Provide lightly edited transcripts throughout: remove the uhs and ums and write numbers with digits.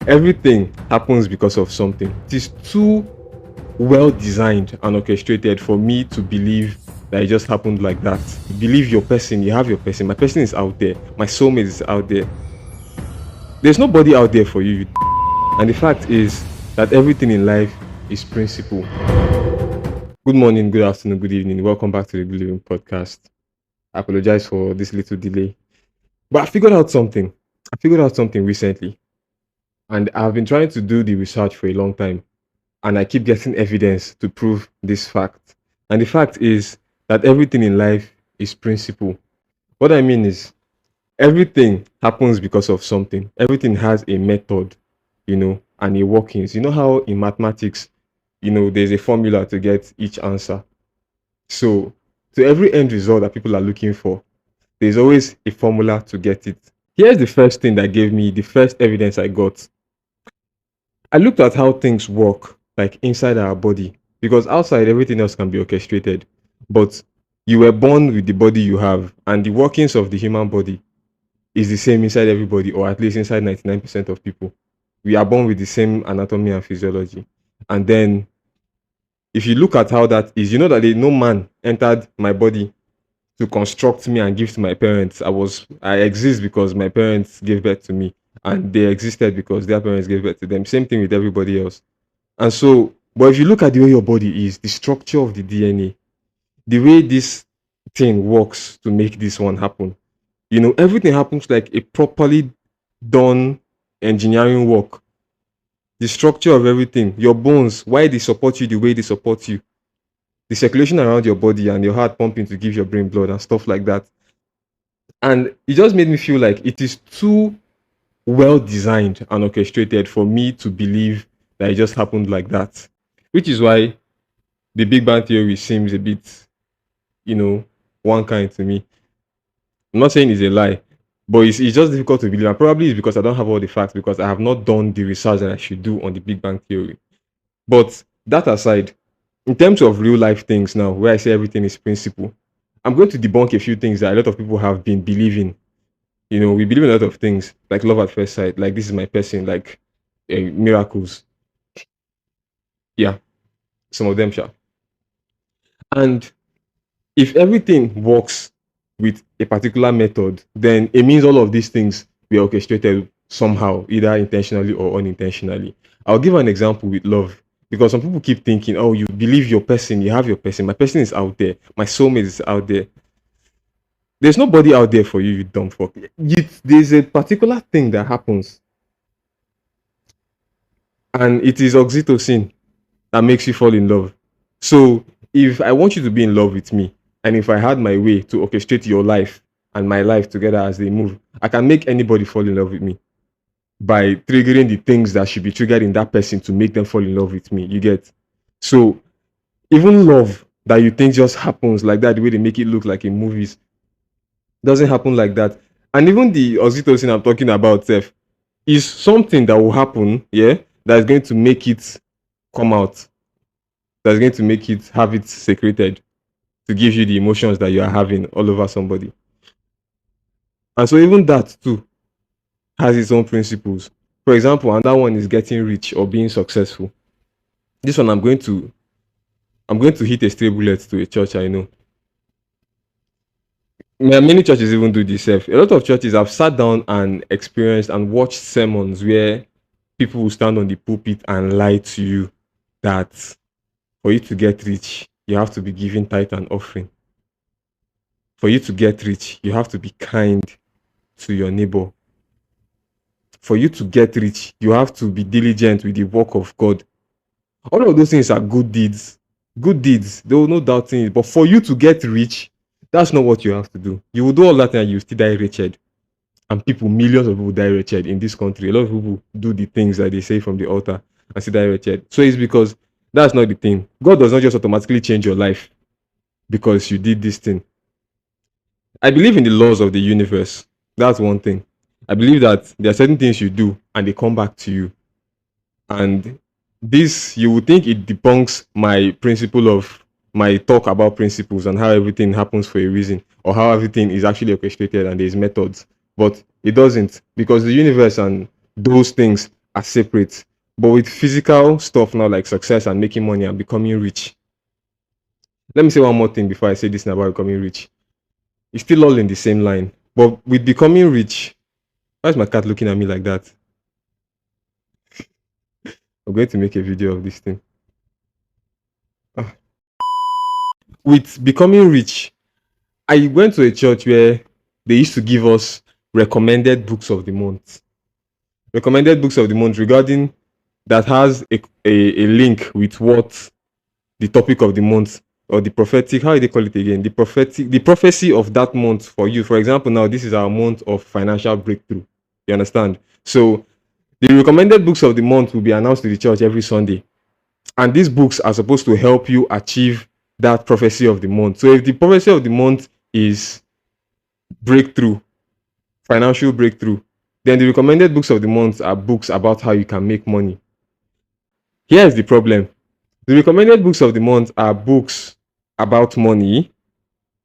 Everything happens because of something. It is too well designed and orchestrated for me to believe that it just happened like that. You believe your person, you have your person. My person is out there. My soulmate is out there. There's nobody out there for you. And the fact is that everything in life is principle. Good morning, good afternoon, good evening. Welcome back to the Good Living Podcast. I apologize for this little delay. But I figured out something. Recently. And I've been trying to do the research for a long time. And I keep getting evidence to prove this fact. And the fact is that everything in life is principle. What I mean is, everything happens because of something. Everything has a method, and a workings. You know how in mathematics, there's a formula to get each answer. So, to every end result that people are looking for, there's always a formula to get it. Here's the first thing that gave me the first evidence I got. I looked at how things work, like inside our body, because outside everything else can be orchestrated. But you were born with the body you have, and the workings of the human body is the same inside everybody, or at least inside 99% of people. We are born with the same anatomy and physiology. And then, if you look at how that is, you know that no man entered my body to construct me and give to my parents. I exist because my parents gave birth to me, and they existed because their parents gave birth to them. Same thing with everybody else. And so, but if you look at the way your body is, the structure of the DNA, the way this thing works to make this one happen, everything happens like a properly done engineering work. The structure of everything, your bones, why they support you the way they support you, the circulation around your body and your heart pumping to give your brain blood and stuff like that. And it just made me feel like it is too well designed and orchestrated for me to believe that it just happened like that. Which is why the Big Bang Theory seems a bit, one kind to me. I'm not saying it's a lie, but it's just difficult to believe. And probably it's because I don't have all the facts, because I have not done the research that I should do on the Big Bang Theory. But that aside, in terms of real life things now, where I say everything is principle, I'm going to debunk a few things that a lot of people have been believing. We believe in a lot of things, like love at first sight, like this is my person, like miracles. Yeah, some of them shall. And if everything works with a particular method, then it means all of these things were orchestrated somehow, either intentionally or unintentionally. I'll give an example with love, because some people keep thinking, oh, you believe your person, you have your person, my person is out there, my soulmate is out there. There's nobody out there for you, you dumb fuck. There's a particular thing that happens, and it is oxytocin that makes you fall in love. So if I want you to be in love with me, and if I had my way to orchestrate your life and my life together as they move, I can make anybody fall in love with me by triggering the things that should be triggered in that person to make them fall in love with me. You get? So even love that you think just happens like that, the way they make it look like in movies, doesn't happen like that. And even the oxytocin I'm talking about, Seth, is something that will happen, that is going to make it come out, that's going to make it have it secreted to give you the emotions that you are having all over somebody. And so even that too has its own principles. For example, another one is getting rich or being successful. This one I'm going to hit a stray bullet to a church I know. Many churches even do this. A lot of churches have sat down and experienced and watched sermons where people will stand on the pulpit and lie to you that for you to get rich, you have to be giving tithe and offering. For you to get rich, you have to be kind to your neighbor. For you to get rich, you have to be diligent with the work of God. All of those things are good deeds. Good deeds, there will no doubt in it. But for you to get rich, that's not what you have to do. You will do all that and you still die wretched. And millions of people die wretched in this country. A lot of people do the things that they say from the altar and still die wretched. So it's because that's not the thing. God does not just automatically change your life because you did this thing. I believe in the laws of the universe. That's one thing. I believe that there are certain things you do and they come back to you. And this, you would think it debunks my principle of my talk about principles and how everything happens for a reason, or how everything is actually orchestrated and there's methods. But it doesn't, because the universe and those things are separate. But with physical stuff now, like success and making money and becoming rich. Let me say one more thing before I say this now about becoming rich. It's still all in the same line. But with becoming rich, why is my cat looking at me like that? I'm going to make a video of this thing. Ah. With becoming rich, I went to a church where they used to give us recommended books of the month. Recommended books of the month regarding that has a link with what the topic of the month or the prophetic, how do they call it again? The prophecy of that month for you. For example, now this is our month of financial breakthrough. You understand? So the recommended books of the month will be announced to the church every Sunday. And these books are supposed to help you achieve that prophecy of the month. So if the prophecy of the month is breakthrough, financial breakthrough, then the recommended books of the month are books about how you can make money. Here's the problem. The recommended books of the month are books about money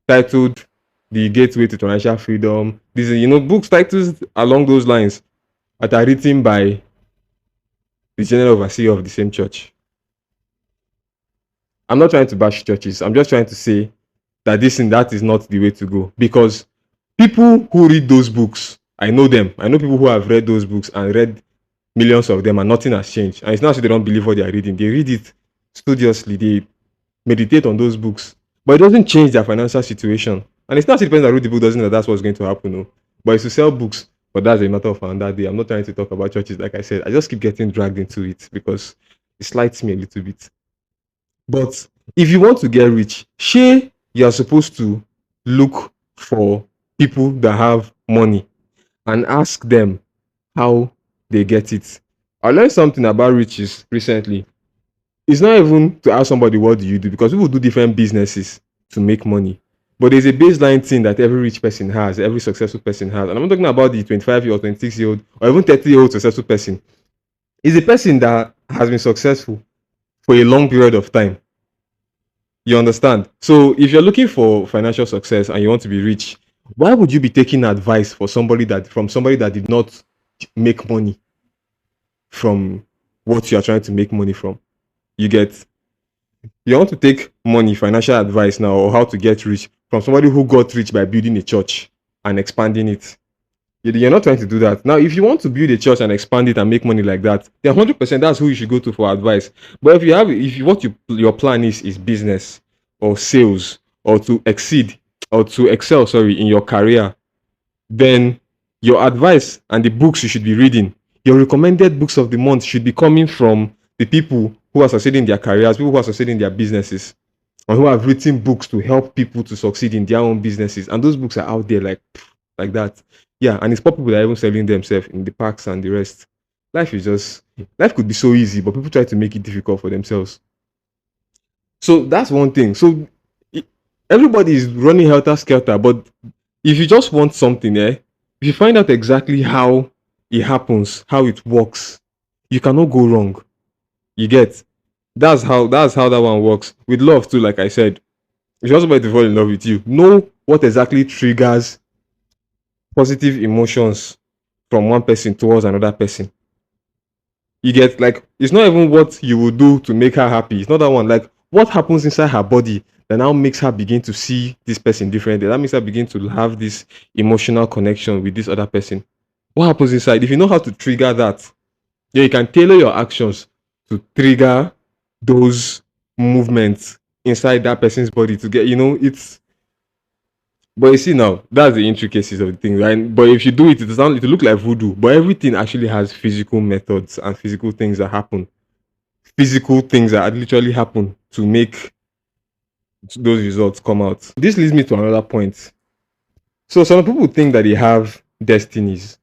titled The Gateway to Financial Freedom. These are, books titles along those lines that are written by the general overseer of the same church. I'm not trying to bash churches. I'm just trying to say that this and that is not the way to go. Because people who read those books, I know them. I know people who have read those books and read millions of them and nothing has changed. And it's not that they don't believe what they are reading. They read it studiously. They meditate on those books. But it doesn't change their financial situation. And it's not the person that wrote the book doesn't know that's what's going to happen. No. But it's to sell books. But that's a matter of another day. I'm not trying to talk about churches, like I said. I just keep getting dragged into it because it slights me a little bit. But if you want to get rich, you're supposed to look for people that have money and ask them how they get it. I learned something about riches recently. It's not even to ask somebody what do you do, because people do different businesses to make money. But there's a baseline thing that every rich person has, every successful person has. And I'm not talking about the 25-year-old, 26-year-old, or even 30-year-old successful person. It's a person that has been successful for a long period of time. You understand? So if you're looking for financial success and you want to be rich, why would you be taking advice from somebody that did not make money from what you are trying to make money from? You get? You want to take money, financial advice now, or how to get rich from somebody who got rich by building a church and expanding it. You're not trying to do that. Now, if you want to build a church and expand it and make money like that, then 100% that's who you should go to for advice. But your plan is business or sales or to excel, in your career, then your advice and the books you should be reading, your recommended books of the month should be coming from the people who are succeeding in their careers, people who are succeeding in their businesses, and who have written books to help people to succeed in their own businesses. And those books are out there like that. Yeah, and it's people that are even selling themselves in the parks and the rest. Life could be so easy, but people try to make it difficult for themselves. So that's one thing. So everybody is running helter skelter, but if you just want something, if you find out exactly how it happens, how it works, you cannot go wrong. You get? That's how that one works. With love too, like I said, if you want somebody to fall in love with you, know what exactly triggers positive emotions from one person towards another person. You get? Like, it's not even what you will do to make her happy. It's not that one. Like, what happens inside her body that now makes her begin to see this person differently. That makes her begin to have this emotional connection with this other person. What happens inside? If you know how to trigger that, you can tailor your actions to trigger those movements inside that person's body to get, it's. But you see now, that's the intricacies of the thing, right? But if you do it, it look like voodoo. But everything actually has physical methods and physical things that happen. Physical things that literally happen to make those results come out. This leads me to another point. So some people think that they have destinies.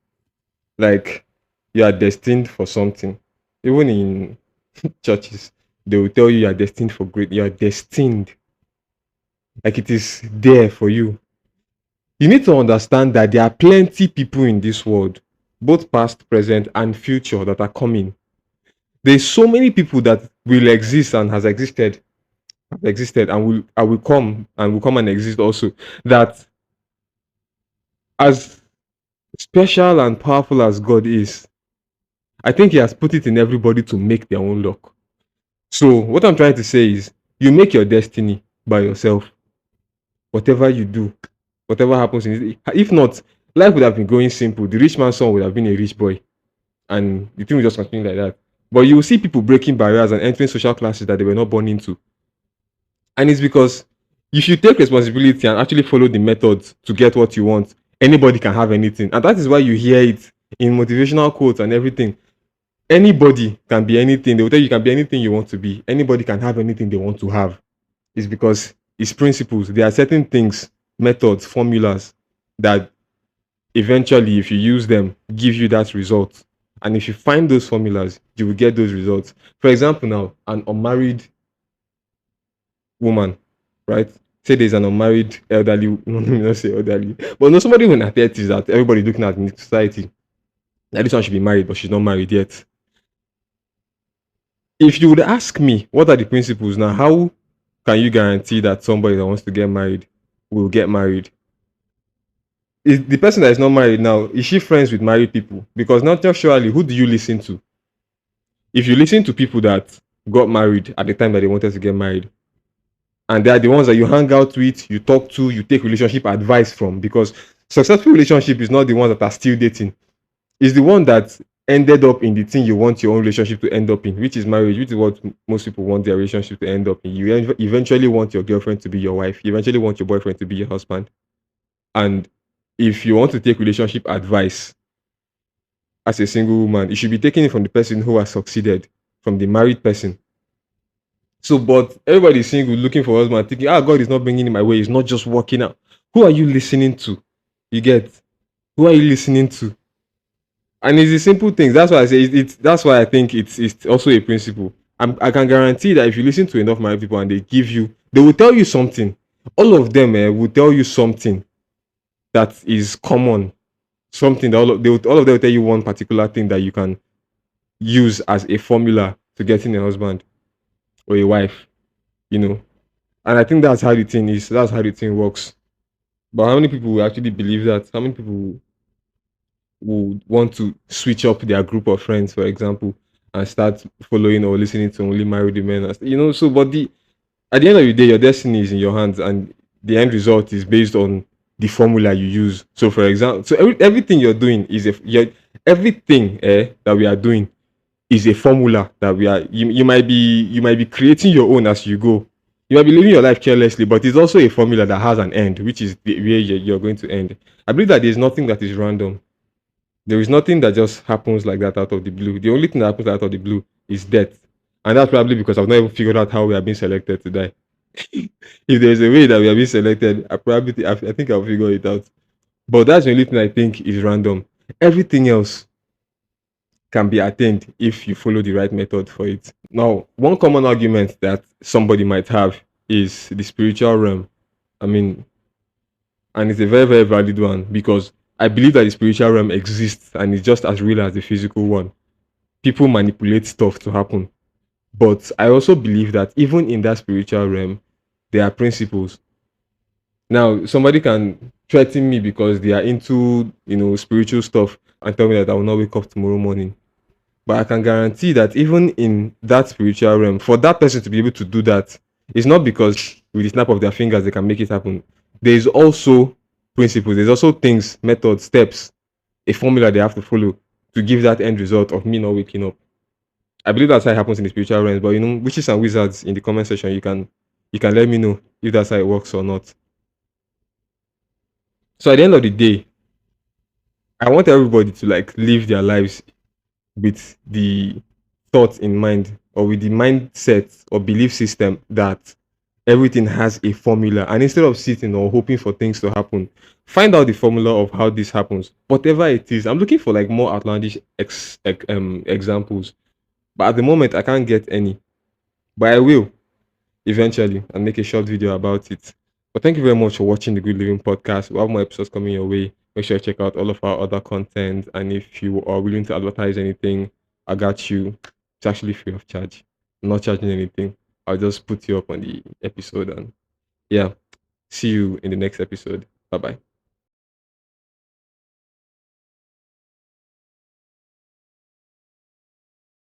Like, you are destined for something. Even in churches, they will tell you are destined for great. You are destined. Like, it is there for you. You need to understand that there are plenty people in this world, both past, present, and future, that are coming. There's so many people that will exist and have existed and will come and exist also, that as special and powerful as God is, I think he has put it in everybody to make their own luck. So what I'm trying to say is you make your destiny by yourself. Whatever you do, whatever happens in it, if not, life would have been going simple. The rich man's son would have been a rich boy, and the thing will just continue like that. But you will see people breaking barriers and entering social classes that they were not born into. And it's because if you take responsibility and actually follow the methods to get what you want, anybody can have anything. And that is why you hear it in motivational quotes and everything. Anybody can be anything. They will tell you can be anything you want to be. Anybody can have anything they want to have. It's because it's principles. There are certain things, methods, formulas that eventually, if you use them, give you that result. And if you find those formulas, you will get those results. For example, now, an unmarried woman, right? Say there's an unmarried elderly, no, let me not say elderly, but no, somebody in her 30s that everybody's looking at in society. Now, this one should be married, but she's not married yet. If you would ask me, what are the principles now? How can you guarantee that somebody that wants to get married will get married? Is the person that is not married now, is she friends with married people? Because not just surely, who do you listen to? If you listen to people that got married at the time that they wanted to get married, and they are the ones that you hang out with, you talk to, you take relationship advice from, because successful relationship is not the ones that are still dating. It's the one that ended up in the thing you want your own relationship to end up in, which is marriage, which is what most people want their relationship to end up in. You eventually want your girlfriend to be your wife. You eventually want your boyfriend to be your husband. And if you want to take relationship advice as a single woman, you should be taking it from the person who has succeeded, from the married person. So, but everybody's single, looking for a husband, thinking, God is not bringing it my way. It's not just working out. Who are you listening to? You get? Who are you listening to? And it's the simple things. That's why I say it's that's why I think it's also a principle. I can guarantee that if you listen to enough married people and they will tell you something. All of them will tell you something that is common. Something that all of them will tell you one particular thing that you can use as a formula to getting a husband or a wife, you know. And I think that's how the thing is. That's how the thing works. But how many people will actually believe that? How many people would want to switch up their group of friends, for example, and start following or listening to only married women? So, but at the end of the day, your destiny is in your hands, and the end result is based on the formula you use. So, for example, everything you're doing is everything that we are doing is a formula that we are. You might be creating your own as you go. You might be living your life carelessly, but it's also a formula that has an end, which is where you're going to end. I believe that there's nothing that is random. There is nothing that just happens like that out of the blue. The only thing that happens out of the blue is death. And that's probably because I've not even figured out how we are being selected to die. If there's a way that we are being selected, I think I'll figure it out. But that's the only thing I think is random. Everything else can be attained if you follow the right method for it. Now, one common argument that somebody might have is the spiritual realm. I mean, and it's a very, very valid one because I believe that the spiritual realm exists and it's just as real as the physical one. People manipulate stuff to happen. But I also believe that even in that spiritual realm, there are principles. Now, somebody can threaten me because they are into, spiritual stuff and tell me that I will not wake up tomorrow morning. But I can guarantee that even in that spiritual realm, for that person to be able to do that, it's not because with the snap of their fingers they can make it happen. There is also principles. There's also things, methods, steps, a formula they have to follow to give that end result of me not waking up. I believe that's how it happens in the spiritual realms. But witches and wizards in the comment section, you can let me know if that's how it works or not. So at the end of the day, I want everybody to live their lives with the thought in mind or with the mindset or belief system that everything has a formula. And instead of sitting or hoping for things to happen, find out the formula of how this happens. Whatever it is, I'm looking for more outlandish examples. But at the moment, I can't get any. But I will eventually and make a short video about it. But thank you very much for watching the Good Living Podcast. We'll have more episodes coming your way. Make sure you check out all of our other content. And if you are willing to advertise anything, I got you. It's actually free of charge. I'm not charging anything. I'll just put you up on the episode. And yeah, see you in the next episode. Bye bye.